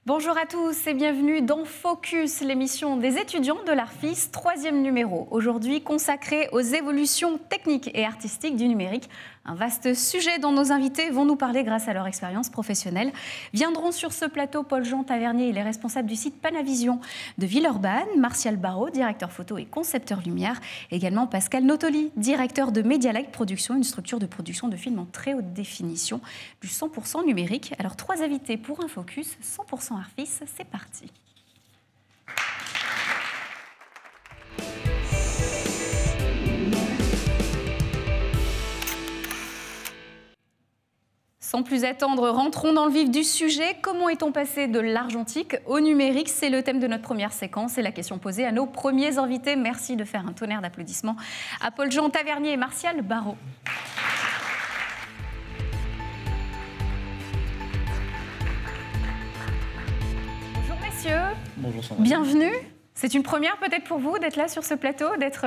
Bonjour à tous et bienvenue dans Focus, l'émission des étudiants de l'ARFIS, 3e numéro. Aujourd'hui consacré aux évolutions techniques et artistiques du numérique. Un vaste sujet dont nos invités vont nous parler grâce à leur expérience professionnelle. Viendront sur ce plateau Paul-Jean Tavernier, il est responsable du site Panavision de Villeurbanne, Martial Barrault, directeur photo et concepteur lumière, également Pascal Notoli, directeur de Medialike Production, une structure de production de films en très haute définition, du 100% numérique. Alors 3 invités pour un Focus 100% ARFIS, c'est parti. Sans plus attendre, rentrons dans le vif du sujet. Comment est-on passé de l'argentique au numérique? C'est le thème de notre première séquence et la question posée à nos premiers invités. Merci de faire un tonnerre d'applaudissements à Paul-Jean Tavernier et Martial Barrault. Bonjour messieurs. Bonjour Sandra. Bienvenue. C'est une première peut-être pour vous d'être là sur ce plateau, d'être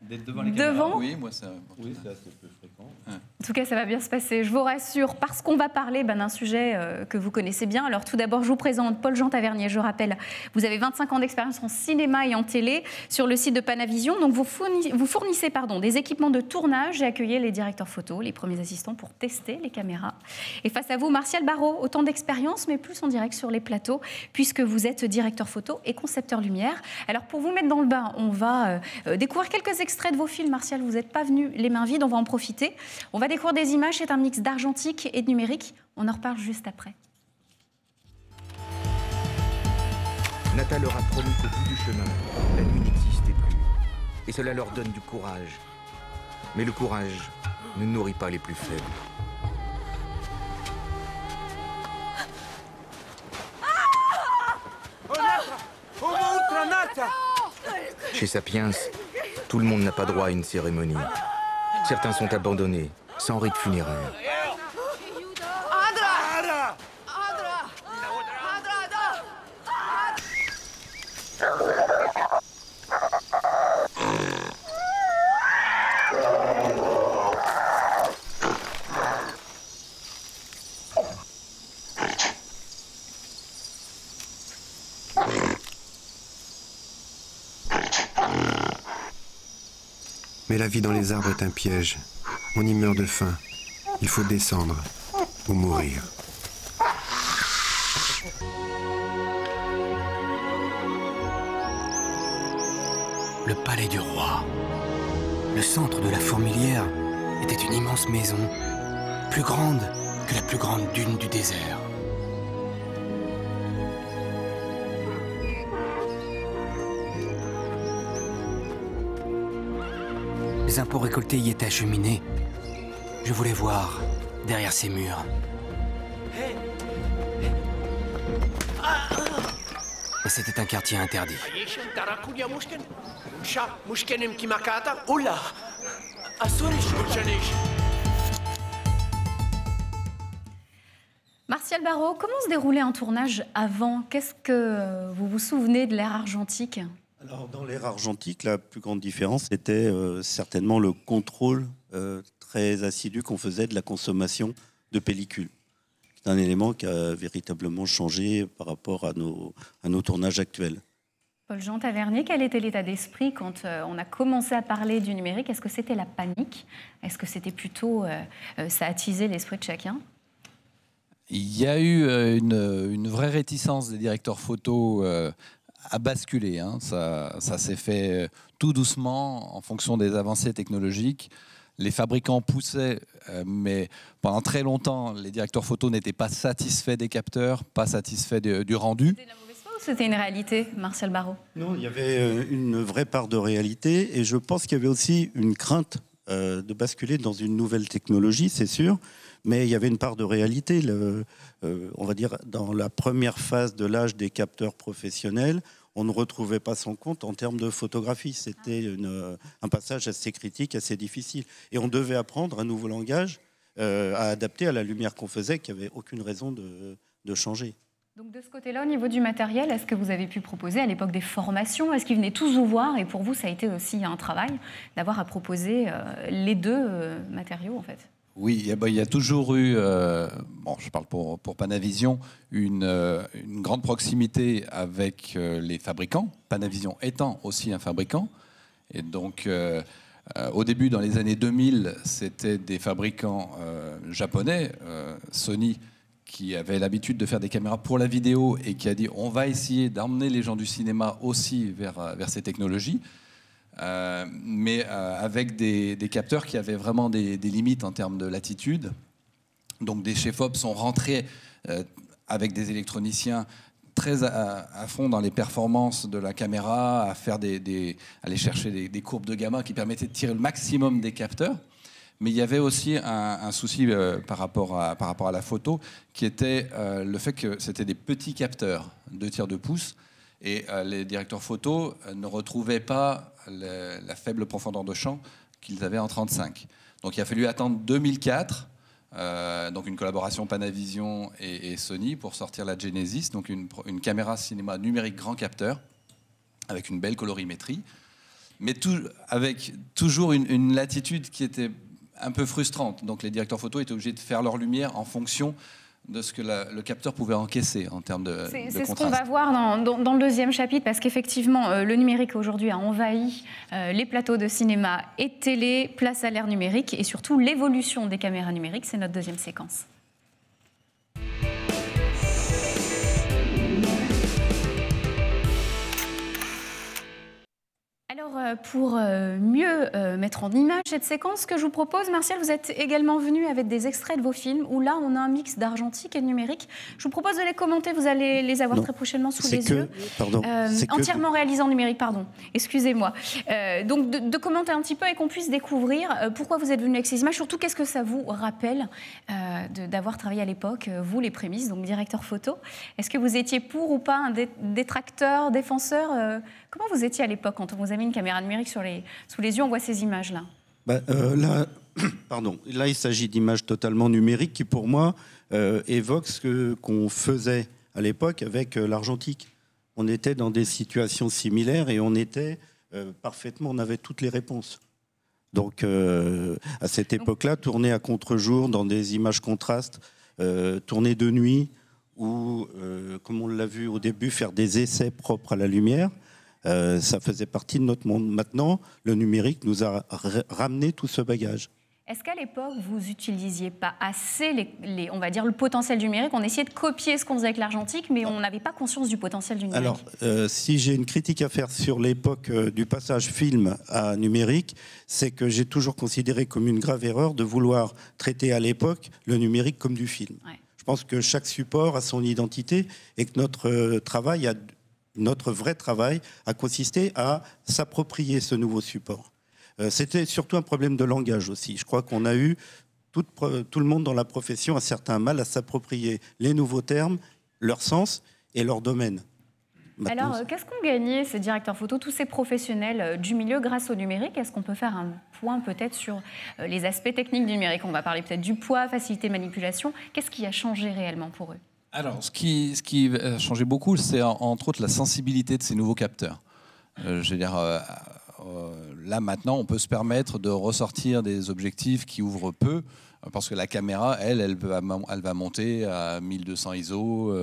devant les caméras. Oui, moi ça. Oui, c'est assez peu fréquent. En tout cas, ça va bien se passer. Je vous rassure, parce qu'on va parler d'un sujet que vous connaissez bien. Alors tout d'abord, je vous présente Paul-Jean Tavernier. Je rappelle, vous avez 25 ans d'expérience en cinéma et en télé sur le site de Panavision. Donc vous fournissez des équipements de tournage et accueillez les directeurs photos, les premiers assistants pour tester les caméras. Et face à vous, Martial Barrault, autant d'expérience, mais plus en direct sur les plateaux, puisque vous êtes directeur photo et concepteur lumière. Alors pour vous mettre dans le bain, on va découvrir quelques extraits de vos films. Martial, vous n'êtes pas venu les mains vides, on va en profiter. On va découvrir des images, c'est un mix d'argentique et de numérique. On en reparle juste après. Nata leur a promis qu'au bout du chemin, la nuit n'existait plus. Et cela leur donne du courage. Mais le courage ne nourrit pas les plus faibles. Chez Sapiens, tout le monde n'a pas droit à une cérémonie. Certains sont abandonnés, sans rite funéraire. Mais la vie dans les arbres est un piège. On y meurt de faim. Il faut descendre ou mourir. Le palais du roi. Le centre de la fourmilière était une immense maison, plus grande que la plus grande dune du désert. Les impôts récoltés y étaient acheminés. Je voulais voir derrière ces murs. Et c'était un quartier interdit. Martial Barrault, comment se déroulait un tournage avant? Qu'est-ce que vous vous souvenez de l'ère argentique? Alors, dans l'ère argentique, la plus grande différence était certainement le contrôle très assidu qu'on faisait de la consommation de pellicules. C'est un élément qui a véritablement changé par rapport à nos tournages actuels. Paul-Jean Tavernier, quel était l'état d'esprit quand on a commencé à parler du numérique? Est-ce que c'était la panique? Est-ce que c'était plutôt ça attisait l'esprit de chacun? Il y a eu une vraie réticence des directeurs photo à basculer. Hein. Ça s'est fait tout doucement en fonction des avancées technologiques. Les fabricants poussaient, mais pendant très longtemps, les directeurs photo n'étaient pas satisfaits des capteurs, pas satisfaits du rendu. C'était de la mauvaise foi ou c'était une réalité, Martial Barrault? Non, il y avait une vraie part de réalité et je pense qu'il y avait aussi une crainte de basculer dans une nouvelle technologie, c'est sûr, mais il y avait une part de réalité. On va dire, dans la première phase de l'âge des capteurs professionnels, on ne retrouvait pas son compte en termes de photographie. C'était un passage assez critique, assez difficile. Et on devait apprendre un nouveau langage à adapter à la lumière qu'on faisait, qui n'avait aucune raison de changer. Donc de ce côté-là, au niveau du matériel, est-ce que vous avez pu proposer à l'époque des formations? Est-ce qu'ils venaient tous vous voir? Et pour vous, ça a été aussi un travail d'avoir à proposer les deux matériaux, en fait. Oui, il y a toujours eu, je parle pour Panavision, une grande proximité avec les fabricants, Panavision étant aussi un fabricant. Et donc, au début, dans les années 2000, c'était des fabricants japonais, Sony, qui avait l'habitude de faire des caméras pour la vidéo et qui a dit on va essayer d'emmener les gens du cinéma aussi vers ces technologies. Mais avec des capteurs qui avaient vraiment des limites en termes de latitude. Donc des chefs-op sont rentrés avec des électroniciens très à fond dans les performances de la caméra, à faire aller chercher des courbes de gamma qui permettaient de tirer le maximum des capteurs. Mais il y avait aussi un souci par rapport à la photo, qui était le fait que c'était des petits capteurs, 2 tiers de pouce, et les directeurs photo ne retrouvaient pas la faible profondeur de champ qu'ils avaient en 35. Donc il a fallu attendre 2004, donc une collaboration Panavision et Sony pour sortir la Genesis, donc une caméra cinéma numérique grand capteur, avec une belle colorimétrie, mais avec toujours une latitude qui était un peu frustrante. Donc les directeurs photo étaient obligés de faire leur lumière en fonction de ce que le capteur pouvait encaisser en termes de contraste. C'est ce qu'on va voir dans le deuxième chapitre, parce qu'effectivement, le numérique aujourd'hui a envahi les plateaux de cinéma et de télé, place à l'ère numérique, et surtout l'évolution des caméras numériques. C'est notre deuxième séquence. Alors, pour mieux mettre en image cette séquence, ce que je vous propose, Martial, vous êtes également venu avec des extraits de vos films, où là, on a un mix d'argentique et de numérique. Je vous propose de les commenter, vous allez les avoir très prochainement sous les yeux. Pardon, entièrement réalisés en numérique, pardon, excusez-moi. Donc, de commenter un petit peu et qu'on puisse découvrir pourquoi vous êtes venu avec ces images, surtout qu'est-ce que ça vous rappelle d'avoir travaillé à l'époque, vous, les prémices, donc directeur photo. Est-ce que vous étiez pour ou pas un détracteur, défenseur Comment vous étiez à l'époque quand on vous a mis une caméra numérique sous les yeux, on voit ces images-là? Là, il s'agit d'images totalement numériques qui, pour moi, évoquent ce qu'on faisait à l'époque avec l'argentique. On était dans des situations similaires et on avait toutes les réponses. Donc, à cette époque-là, tourner à contre-jour dans des images contrastes, tourner de nuit ou, comme on l'a vu au début, faire des essais propres à la lumière, ça faisait partie de notre monde. Maintenant, le numérique nous a ramené tout ce bagage. Est-ce qu'à l'époque, vous n'utilisiez pas assez on va dire, le potentiel du numérique? On essayait de copier ce qu'on faisait avec l'argentique, mais on n'avait pas conscience du potentiel du numérique. Alors, si j'ai une critique à faire sur l'époque du passage film à numérique, c'est que j'ai toujours considéré comme une grave erreur de vouloir traiter à l'époque le numérique comme du film. Ouais. Je pense que chaque support a son identité et que notre vrai travail a consisté à s'approprier ce nouveau support. C'était surtout un problème de langage aussi. Je crois qu'on a eu tout le monde dans la profession un certain mal à s'approprier les nouveaux termes, leur sens et leur domaine. Maintenant, alors, qu'est-ce qu'ont gagné ces directeurs photo, tous ces professionnels du milieu grâce au numérique? Est-ce qu'on peut faire un point peut-être sur les aspects techniques du numérique? On va parler peut-être du poids, facilité de manipulation. Qu'est-ce qui a changé réellement pour eux? Alors, ce qui a changé beaucoup, c'est entre autres la sensibilité de ces nouveaux capteurs. Je veux dire, là maintenant, on peut se permettre de ressortir des objectifs qui ouvrent peu, parce que la caméra, elle va monter à 1200 ISO,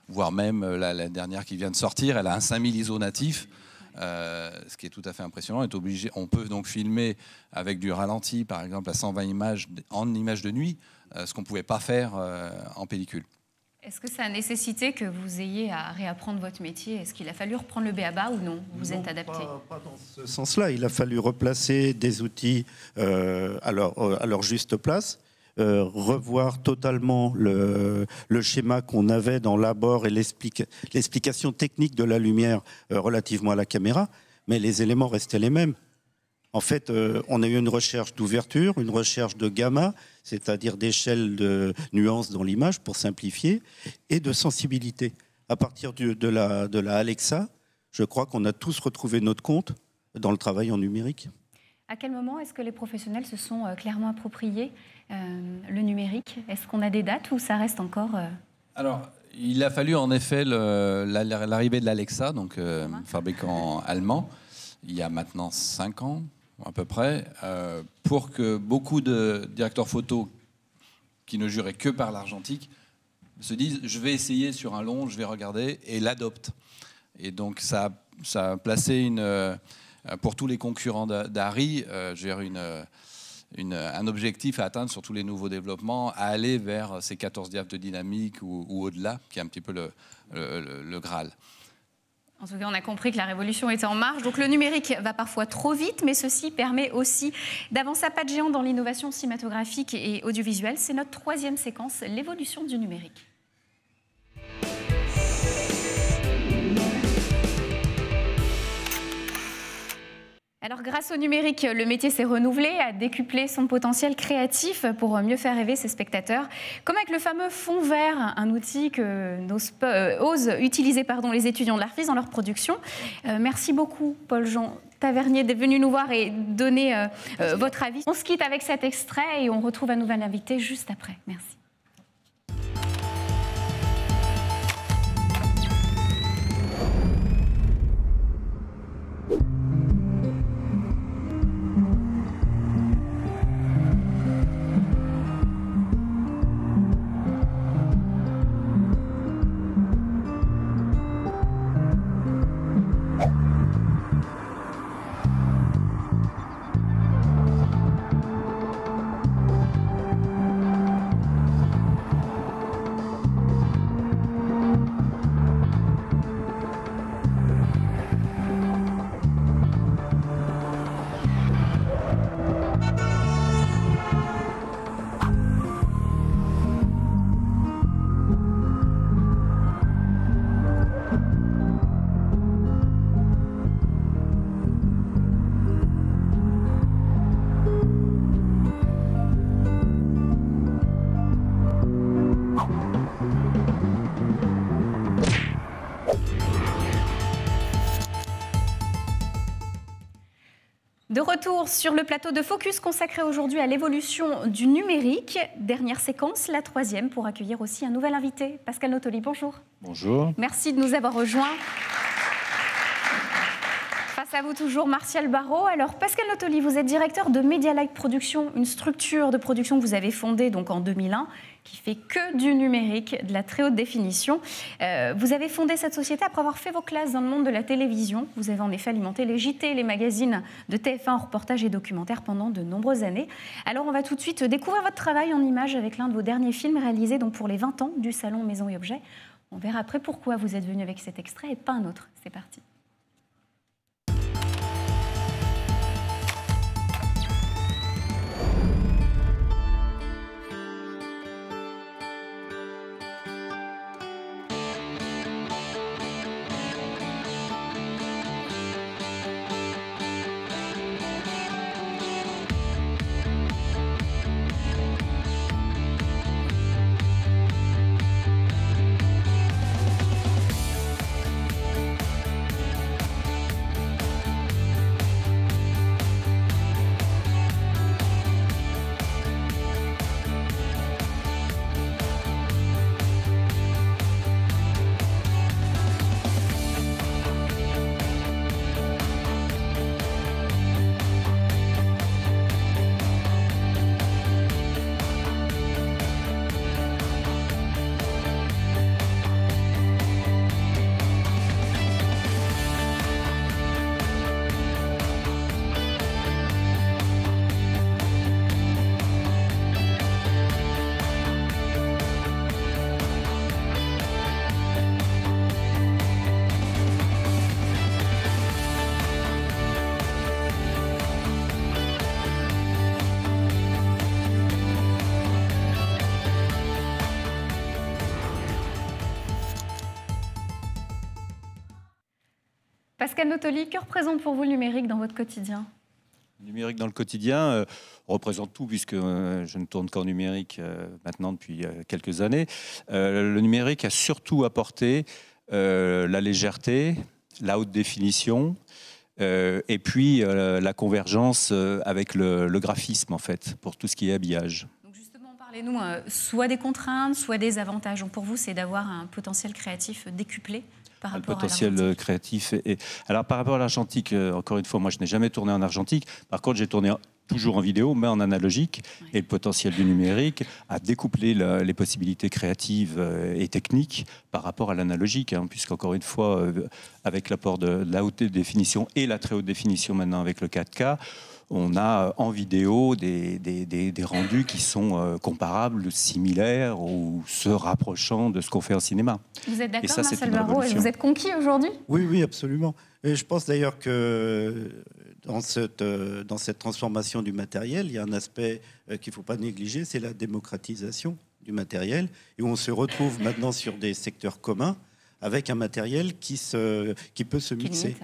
voire même la dernière qui vient de sortir, elle a un 5000 ISO natif, ce qui est tout à fait impressionnant. On peut donc filmer avec du ralenti, par exemple, à 120 images en images de nuit, ce qu'on ne pouvait pas faire en pellicule. Est-ce que ça a nécessité que vous ayez à réapprendre votre métier? Est-ce qu'il a fallu reprendre le b.a.-ba ou non? Vous êtes adapté? Pas dans ce sens-là. Il a fallu replacer des outils à leur juste place, revoir totalement le schéma qu'on avait dans l'abord et l'explication technique de la lumière relativement à la caméra, mais les éléments restaient les mêmes. En fait, on a eu une recherche d'ouverture, une recherche de gamma, c'est-à-dire d'échelle de nuances dans l'image, pour simplifier, et de sensibilité. À partir de la Alexa, je crois qu'on a tous retrouvé notre compte dans le travail en numérique. À quel moment est-ce que les professionnels se sont clairement appropriés le numérique? Est-ce qu'on a des dates ou ça reste encore... Alors, il a fallu en effet l'arrivée de l'Alexa, donc fabricant allemand, il y a maintenant 5 ans à peu près, pour que beaucoup de directeurs photo qui ne juraient que par l'argentique se disent « je vais essayer sur un long, je vais regarder » et l'adoptent. Et donc ça a placé pour tous les concurrents d'Arri, un objectif à atteindre sur tous les nouveaux développements, à aller vers ces 14 diaphes de dynamique ou au-delà, qui est un petit peu le Graal. En tout cas, on a compris que la révolution était en marche. Donc le numérique va parfois trop vite, mais ceci permet aussi d'avancer à pas de géant dans l'innovation cinématographique et audiovisuelle. C'est notre 3e séquence, l'évolution du numérique. Alors, grâce au numérique, le métier s'est renouvelé, a décuplé son potentiel créatif pour mieux faire rêver ses spectateurs. Comme avec le fameux fond vert, un outil que osent utiliser les étudiants de l'ARFIS dans leur production. Merci beaucoup, Paul-Jean Tavernier, d'être venu nous voir et donner votre avis. On se quitte avec cet extrait et on retrouve un nouvel invité juste après. Merci. De retour sur le plateau de Focus consacré aujourd'hui à l'évolution du numérique. Dernière séquence, la 3e, pour accueillir aussi un nouvel invité. Pascal Nottoli, bonjour. Bonjour. Merci de nous avoir rejoints. Face à vous toujours, Martial Barrault. Alors, Pascal Nottoli, vous êtes directeur de Media Like Production, une structure de production que vous avez fondée donc en 2001, qui fait que du numérique, de la très haute définition. Vous avez fondé cette société après avoir fait vos classes dans le monde de la télévision. Vous avez en effet alimenté les JT, les magazines de TF1 en reportages et documentaires pendant de nombreuses années. Alors, on va tout de suite découvrir votre travail en images avec l'un de vos derniers films réalisés donc pour les 20 ans du Salon Maison et Objets. On verra après pourquoi vous êtes venu avec cet extrait et pas un autre. C'est parti. Pascal Nottoli, que représente pour vous le numérique dans votre quotidien? Le Numérique dans le quotidien représente tout, puisque je ne tourne qu'en numérique maintenant depuis quelques années. Le numérique a surtout apporté la légèreté, la haute définition, et puis la convergence avec le graphisme, en fait, pour tout ce qui est habillage. Donc justement, parlez-nous soit des contraintes, soit des avantages. Donc pour vous, c'est d'avoir un potentiel créatif décuplé par rapport à l'argentique. Potentiel créatif. Alors par rapport à l'argentique, encore une fois, moi je n'ai jamais tourné en argentique. Par contre, j'ai tourné toujours en vidéo, mais en analogique. Oui. Et le potentiel du numérique a découplé les possibilités créatives et techniques par rapport à l'analogique, hein, puisqu'encore une fois, avec l'apport de la haute définition et la très haute définition maintenant avec le 4K, on a en vidéo des rendus qui sont comparables, similaires ou se rapprochant de ce qu'on fait en cinéma. Vous êtes d'accord, Marcel Barraud, et vous êtes conquis aujourd'hui ? Oui, oui, absolument. Et je pense d'ailleurs que dans cette transformation du matériel, il y a un aspect qu'il ne faut pas négliger, c'est la démocratisation du matériel, et où on se retrouve maintenant sur des secteurs communs avec un matériel qui peut se mixer.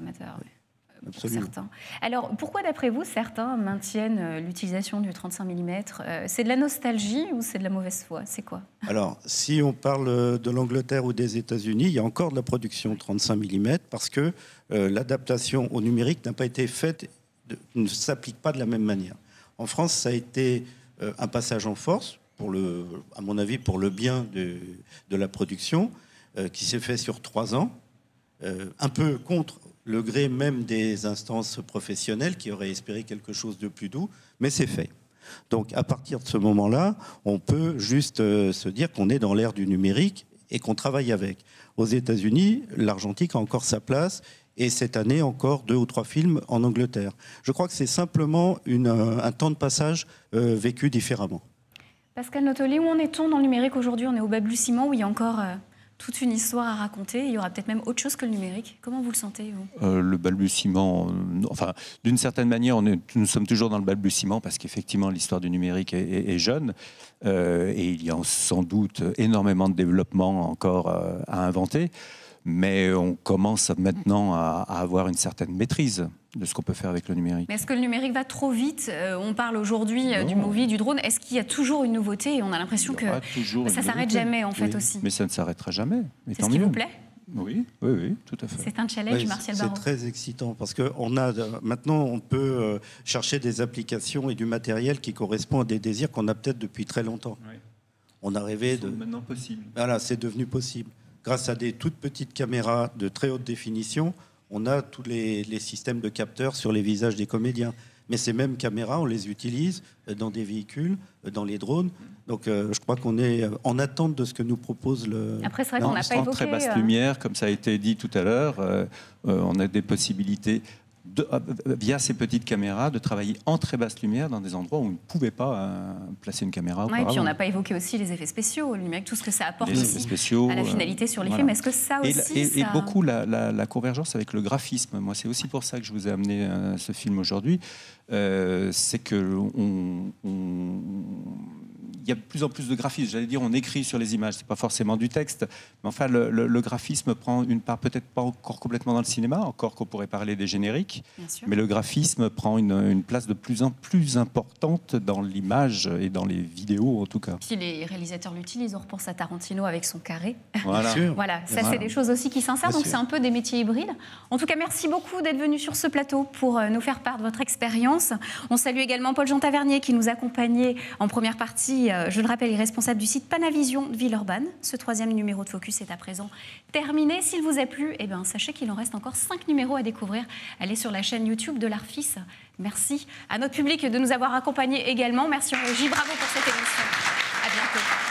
Absolument. Certains. Alors, pourquoi, d'après vous, certains maintiennent l'utilisation du 35 mm ? C'est de la nostalgie ou c'est de la mauvaise foi ? C'est quoi ? Alors, si on parle de l'Angleterre ou des États-Unis, il y a encore de la production 35 mm parce que l'adaptation au numérique n'a pas été faite, ne s'applique pas de la même manière. En France, ça a été un passage en force, à mon avis, pour le bien de la production, qui s'est fait sur 3 ans, un peu contre le gré même des instances professionnelles qui auraient espéré quelque chose de plus doux, mais c'est fait. Donc à partir de ce moment-là, on peut juste se dire qu'on est dans l'ère du numérique et qu'on travaille avec. Aux États-Unis, l'argentique a encore sa place, et cette année encore 2 ou 3 films en Angleterre. Je crois que c'est simplement un temps de passage vécu différemment. Pascal Nottoli, où en est-on dans le numérique aujourd'hui ? On est au balbutiement, où il y a encore toute une histoire à raconter. Il y aura peut-être même autre chose que le numérique. Comment vous le sentez, vous ? Le balbutiement, enfin, d'une certaine manière, nous sommes toujours dans le balbutiement parce qu'effectivement, l'histoire du numérique est jeune et il y a sans doute énormément de développement encore à inventer. Mais on commence maintenant à avoir une certaine maîtrise de ce qu'on peut faire avec le numérique. Mais est-ce que le numérique va trop vite ? On parle aujourd'hui du movie, du drone. Est-ce qu'il y a toujours une nouveauté ? Et on a l'impression que ça ne s'arrête jamais, en fait, aussi. Mais ça ne s'arrêtera jamais. C'est ce qui vous plaît ? Oui, tout à fait. C'est un challenge, Martial Barraud. C'est très excitant parce que maintenant, on peut chercher des applications et du matériel qui correspond à des désirs qu'on a peut-être depuis très longtemps. Oui. On a rêvé de... C'est maintenant possible. Voilà, c'est devenu possible. Grâce à des toutes petites caméras de très haute définition, on a tous les systèmes de capteurs sur les visages des comédiens. Mais ces mêmes caméras, on les utilise dans des véhicules, dans les drones. Donc je crois qu'on est en attente de ce que nous propose le... Après, c'est vrai qu'on n'a pas évoqué... En très basse lumière, comme ça a été dit tout à l'heure, on a des possibilités... via ces petites caméras, de travailler en très basse lumière dans des endroits où on ne pouvait pas placer une caméra auparavant. Et puis on n'a pas évoqué aussi les effets spéciaux, le numérique, tout ce que ça apporte les aussi à la finalité sur les films. Est-ce que ça aussi... Et beaucoup la convergence avec le graphisme. Moi, c'est aussi pour ça que je vous ai amené ce film aujourd'hui. C'est que il y a de plus en plus de graphisme. J'allais dire, on écrit sur les images, c'est pas forcément du texte, mais enfin, le graphisme prend une part peut-être pas encore complètement dans le cinéma, encore qu'on pourrait parler des génériques, mais le graphisme prend une place de plus en plus importante dans l'image et dans les vidéos, en tout cas. Puis les réalisateurs l'utilisent, on repense à Tarantino avec son carré. Voilà. Voilà, ça c'est des choses aussi qui s'insèrent, donc c'est un peu des métiers hybrides. En tout cas, merci beaucoup d'être venu sur ce plateau pour nous faire part de votre expérience. On salue également Paul-Jean Tavernier qui nous accompagnait en première partie. Je le rappelle, il est responsable du site Panavision de Villeurbanne. Ce 3e numéro de Focus est à présent terminé. S'il vous a plu, sachez qu'il en reste encore 5 numéros à découvrir. Allez sur la chaîne YouTube de l'Arfis. Merci à notre public de nous avoir accompagnés également. Merci Roger, bravo pour cette émission. À bientôt.